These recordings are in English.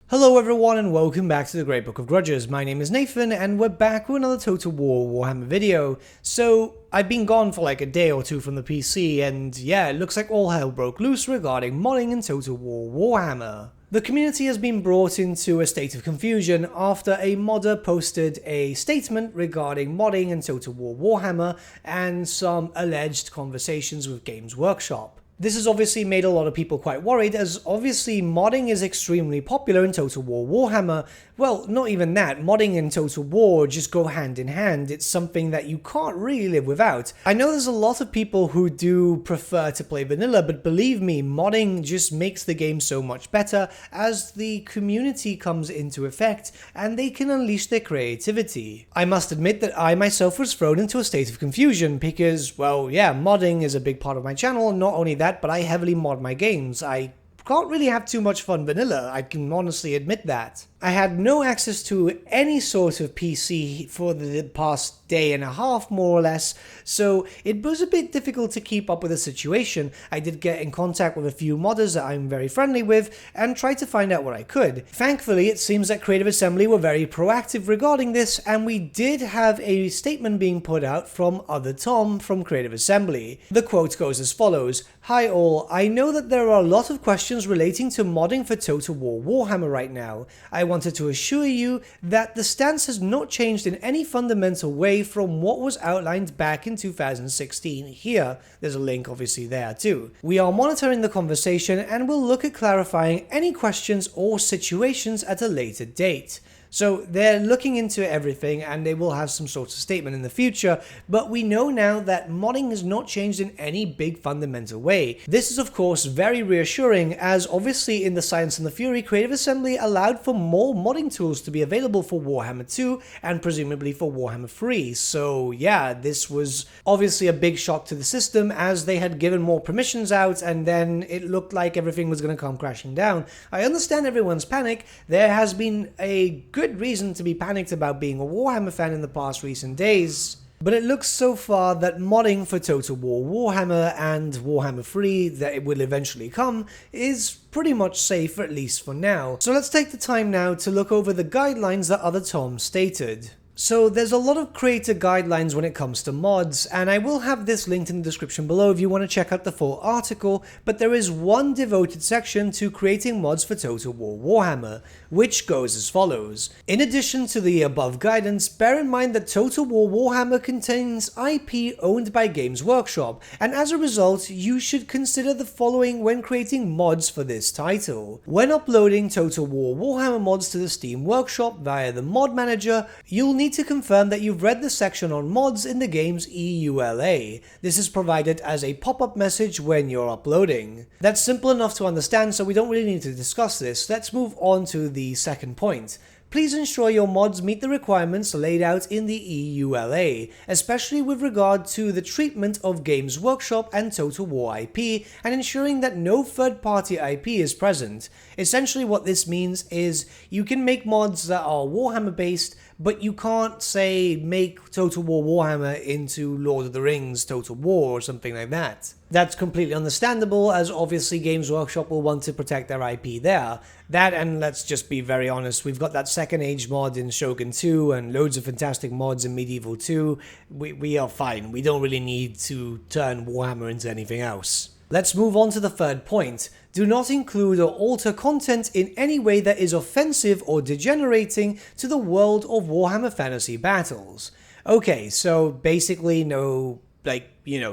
Hello everyone and welcome back to the Great Book of Grudges. My name is Nathan and we're back with another Total War Warhammer video. So, I've been gone for like a day or two from the PC and yeah, it looks like all hell broke loose regarding modding in Total War Warhammer. The community has been brought into a state of confusion after a modder posted a statement regarding modding in Total War Warhammer and some alleged conversations with Games Workshop. This has obviously made a lot of people quite worried, as obviously modding is extremely popular in Total War Warhammer. Well, not even that, modding and Total War just go hand in hand. It's something that you can't really live without. I know there's a lot of people who do prefer to play vanilla, but believe me, modding just makes the game so much better as the community comes into effect and they can unleash their creativity. I must admit that I myself was thrown into a state of confusion because, well, yeah, modding is a big part of my channel, and not only that, but I heavily mod my games. I can't really have too much fun vanilla, I can honestly admit that. I had no access to any sort of PC for the past day and a half, more or less, so it was a bit difficult to keep up with the situation. I did get in contact with a few modders that I'm very friendly with, and tried to find out what I could. Thankfully, it seems that Creative Assembly were very proactive regarding this, and we did have a statement being put out from Other Tom from Creative Assembly. The quote goes as follows: "Hi all, I know that there are a lot of questions relating to modding for Total War Warhammer right now. I wanted to assure you that the stance has not changed in any fundamental way from what was outlined back in 2016 here." There's a link obviously there too. "We are monitoring the conversation and will look at clarifying any questions or situations at a later date." So they're looking into everything and they will have some sort of statement in the future, but we know now that modding has not changed in any big fundamental way. This is of course very reassuring, as obviously in the Science and the Fury, Creative Assembly allowed for more modding tools to be available for Warhammer 2 and presumably for Warhammer 3. So yeah, this was obviously a big shock to the system, as they had given more permissions out and then it looked like everything was going to come crashing down. I understand everyone's panic. There has been a good reason to be panicked about being a Warhammer fan in the past recent days, but it looks so far that modding for Total War Warhammer and Warhammer 3 that it will eventually come is pretty much safe, at least for now. So let's take the time now to look over the guidelines that Other Tom stated. So there's a lot of creator guidelines when it comes to mods, and I will have this linked in the description below if you want to check out the full article, but there is one devoted section to creating mods for Total War Warhammer, which goes as follows. "In addition to the above guidance, bear in mind that Total War Warhammer contains IP owned by Games Workshop, and as a result, you should consider the following when creating mods for this title. When uploading Total War Warhammer mods to the Steam Workshop via the mod manager, you'll need to confirm that you've read the section on mods in the game's EULA. This is provided as a pop-up message when you're uploading." That's simple enough to understand, so we don't really need to discuss this. Let's move on to the second point. "Please ensure your mods meet the requirements laid out in the EULA, especially with regard to the treatment of Games Workshop and Total War IP, and ensuring that no third-party IP is present." Essentially what this means is you can make mods that are Warhammer-based, but you can't, say, make Total War Warhammer into Lord of the Rings Total War or something like that. That's completely understandable, as obviously Games Workshop will want to protect their IP there. That, and let's just be very honest, we've got that Second Age mod in Shogun 2 and loads of fantastic mods in Medieval 2. We are fine. We don't really need to turn Warhammer into anything else. Let's move on to the third point. "Do not include or alter content in any way that is offensive or degenerating to the world of Warhammer Fantasy Battles." Okay, so basically no,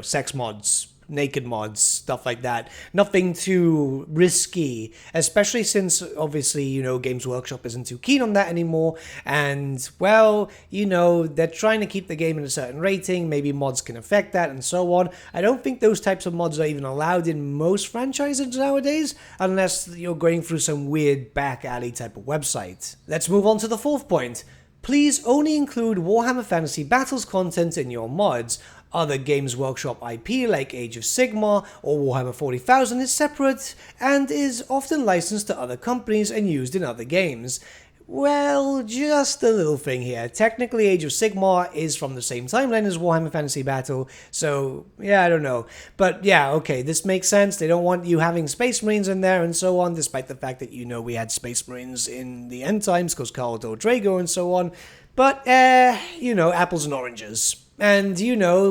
sex mods, naked mods, stuff like that. Nothing too risky, especially since obviously, Games Workshop isn't too keen on that anymore, and well, they're trying to keep the game in a certain rating, maybe mods can affect that and so on. I don't think those types of mods are even allowed in most franchises nowadays, unless you're going through some weird back alley type of website. Let's move on to the fourth point. "Please only include Warhammer Fantasy Battles content in your mods. Other Games Workshop IP like Age of Sigmar or Warhammer 40,000 is separate and is often licensed to other companies and used in other games." Well, just a little thing here. Technically, Age of Sigmar is from the same timeline as Warhammer Fantasy Battle, so yeah, I don't know. But yeah, okay, this makes sense. They don't want you having Space Marines in there and so on, despite the fact that we had Space Marines in the end times, because Khaldor Drago and so on. But, apples and oranges. And,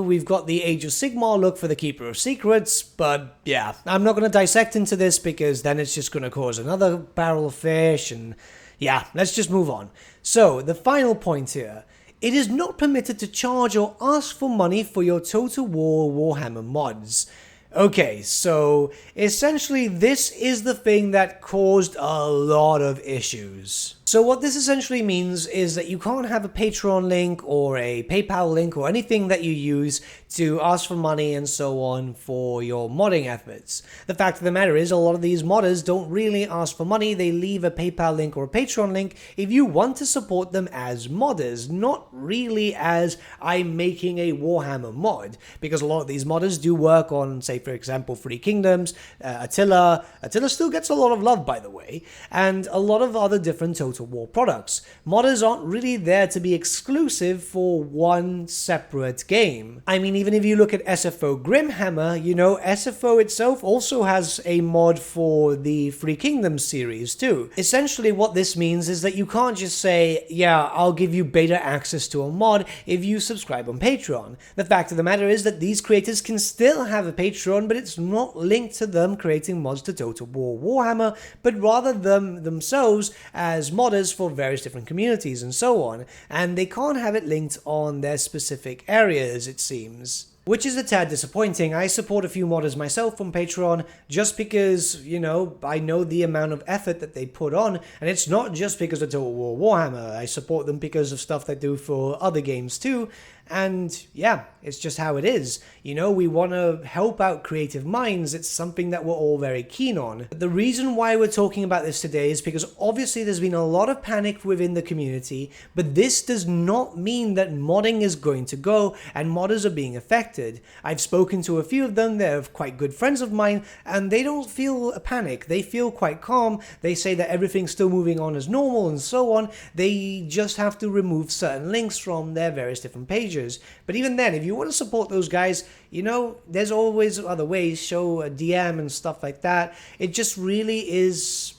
we've got the Age of Sigmar look for the Keeper of Secrets, but yeah, I'm not going to dissect into this because then it's just going to cause another barrel of fish, and yeah, let's just move on. So, the final point here. It is not permitted to charge or ask for money for your Total War Warhammer mods. Okay, so essentially this is the thing that caused a lot of issues. So what this essentially means is that you can't have a Patreon link or a PayPal link or anything that you use to ask for money and so on for your modding efforts. The fact of the matter is a lot of these modders don't really ask for money. They leave a PayPal link or a Patreon link if you want to support them as modders, not really as I'm making a Warhammer mod, because a lot of these modders do work on, say for example, Three Kingdoms, Attila still gets a lot of love, by the way, and a lot of other different Total War products. Modders aren't really there to be exclusive for one separate game. I mean, even if you look at SFO Grimhammer, SFO itself also has a mod for the Three Kingdoms series too. Essentially what this means is that you can't just say, yeah, I'll give you beta access to a mod if you subscribe on Patreon. The fact of the matter is that these creators can still have a Patreon, but it's not linked to them creating mods to Total War Warhammer, but rather them themselves as modders for various different communities and so on, and they can't have it linked on their specific areas, it seems. Which is a tad disappointing. I support a few modders myself on Patreon just because, I know the amount of effort that they put on, and it's not just because of Total War Warhammer. I support them because of stuff they do for other games too, and yeah, it's just how it is. We want to help out creative minds. It's something that we're all very keen on. But the reason why we're talking about this today is because obviously there's been a lot of panic within the community, but this does not mean that modding is going to go and modders are being affected. I've spoken to a few of them, they're quite good friends of mine, and they don't feel a panic. They feel quite calm. They say that everything's still moving on as normal and so on. They just have to remove certain links from their various different pages. But even then, if you want to support those guys, there's always other ways, show a DM and stuff like that. It just really is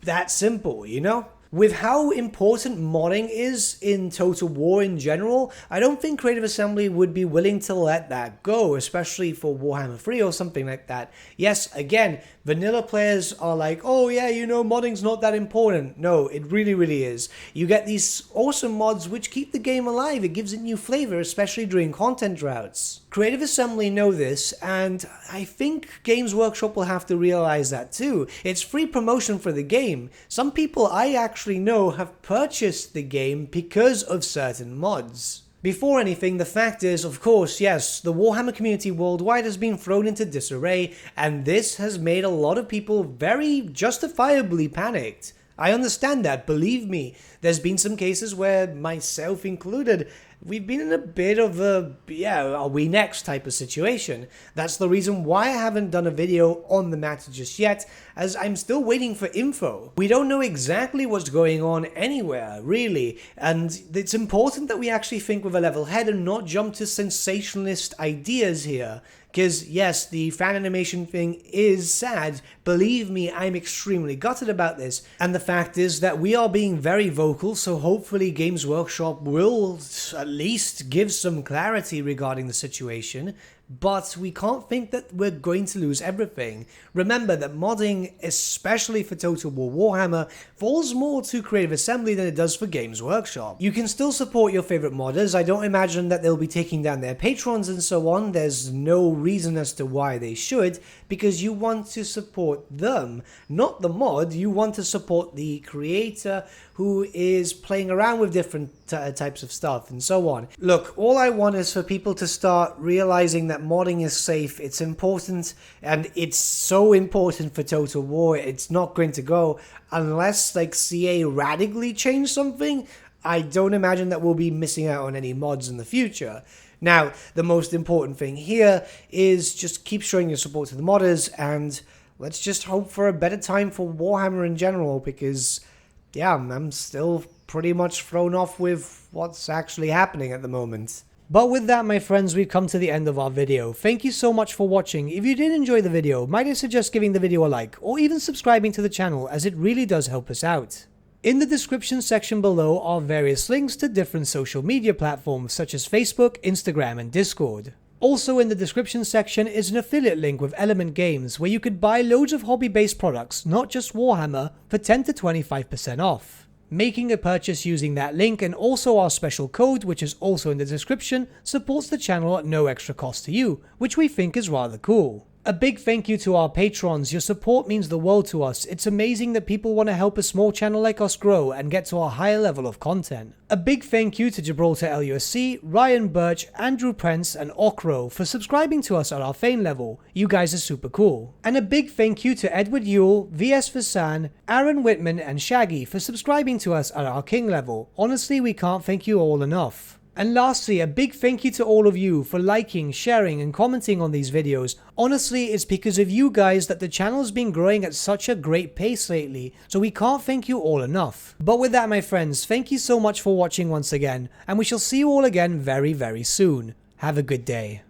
that simple, With how important modding is in Total War in general, I don't think Creative Assembly would be willing to let that go, especially for Warhammer 3 or something like that. Yes, again, vanilla players are like, oh yeah, modding's not that important. No, it really, really is. You get these awesome mods which keep the game alive. It gives it new flavor, especially during content droughts. Creative Assembly know this, and I think Games Workshop will have to realize that too. It's free promotion for the game. Some people I actually know have purchased the game because of certain mods. Before anything, the fact is, of course, yes, the Warhammer community worldwide has been thrown into disarray, and this has made a lot of people very justifiably panicked. I understand that, believe me. There's been some cases where, myself included, we've been in a bit of a, are we next type of situation. That's the reason why I haven't done a video on the matter just yet, as I'm still waiting for info. We don't know exactly what's going on anywhere, really, and it's important that we actually think with a level head and not jump to sensationalist ideas here. Because yes, the fan animation thing is sad. Believe me, I'm extremely gutted about this. And the fact is that we are being very vocal, so hopefully Games Workshop will at least give some clarity regarding the situation. But we can't think that we're going to lose everything. Remember that modding, especially for Total War Warhammer, falls more to Creative Assembly than it does for Games Workshop. You can still support your favorite modders. I don't imagine that they'll be taking down their patrons and so on. There's no reason as to why they should, because you want to support them, not the mod. You want to support the creator who is playing around with different types of stuff and so on. Look, all I want is for people to start realizing that modding is safe, it's important, and it's so important for Total War. It's not going to go unless CA radically change something. I don't imagine that we'll be missing out on any mods in the future. Now, the most important thing here is just keep showing your support to the modders, and let's just hope for a better time for Warhammer in general, because yeah, I'm still pretty much thrown off with what's actually happening at the moment. But with that, my friends, we've come to the end of our video. Thank you so much for watching. If you did enjoy the video, might I suggest giving the video a like, or even subscribing to the channel, as it really does help us out. In the description section below are various links to different social media platforms such as Facebook, Instagram, and Discord. Also in the description section is an affiliate link with Element Games where you could buy loads of hobby-based products, not just Warhammer, for 10 to 25% off. Making a purchase using that link and also our special code, which is also in the description, supports the channel at no extra cost to you, which we think is rather cool. A big thank you to our patrons. Your support means the world to us. It's amazing that people want to help a small channel like us grow and get to a higher level of content. A big thank you to Gibraltar LUSC, Ryan Bertsche, Andrew Prince, and Okro for subscribing to us at our Fane level. You guys are super cool. And a big thank you to Edward Yule, VS Vasan, Aaron Whitman, and Shaggy for subscribing to us at our King level. Honestly, we can't thank you all enough. And lastly, a big thank you to all of you for liking, sharing, and commenting on these videos. Honestly, it's because of you guys that the channel's been growing at such a great pace lately, so we can't thank you all enough. But with that, my friends, thank you so much for watching once again, and we shall see you all again very, very soon. Have a good day.